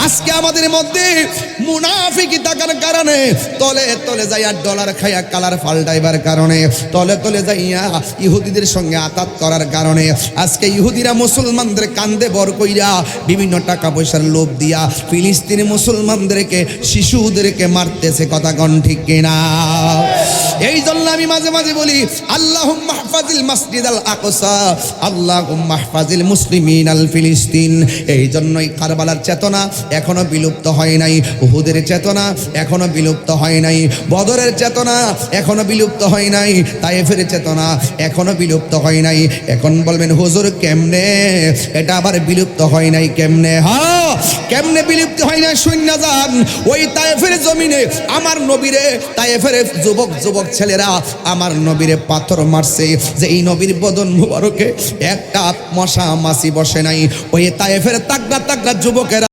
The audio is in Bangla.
আজকে আমাদের মধ্যে মুনাফিকি থাকার কারণে তলে তলে যাইয়া ডলার খাইয়া কালার পাল্টাইবার কারণে তলে তলে যাইয়া ইহুদিদের সঙ্গে আতাত করার কারণে আজকে ইহুদিরা মুসলমানদের কান্দে বর কইরা বিভিন্ন টাকা পয়সার লোভ দিয়া ফিলিস্তিনি মুসলমানদেরকে শিশুদেরকে মারতেছে। কথা কোন ঠিক কিনা? এই জন্য আমি মাঝে মাঝে বলি আল্লাহুম্মা হাফাজিল মাসজিদ আল আকসা, আল্লাহুম্মা হাফাজিল মুসলিমিন আল ফিলিস্তিন। এই জন্যই কারবালার চেতনা এখনো বিলুপ্ত হয় নাই, উহুদের চেতনা এখনো বিলুপ্ত হয় নাই, বদরের চেতনা এখনো বিলুপ্ত হয় নাই, তায়েফের চেতনা এখনো বিলুপ্ত হয় নাই। এখন বলবেন হুজুর কেমনে এটা আবার বিলুপ্ত হয় নাই? কেমনে? হ্যাঁ, কেমনে বিলুপ্ত হয় না শূন্য যান। ওই তায়েফের জমিনে আমার নবীরে তায়েফের যুবক ছেলেরা আমার নবীরে পাথর মারছে যে এই নবীর বদন মুবারকে একটা মশা মাছি বসে নাই। ওই তায়েফের তাগড়া তাগড়া যুবকেরা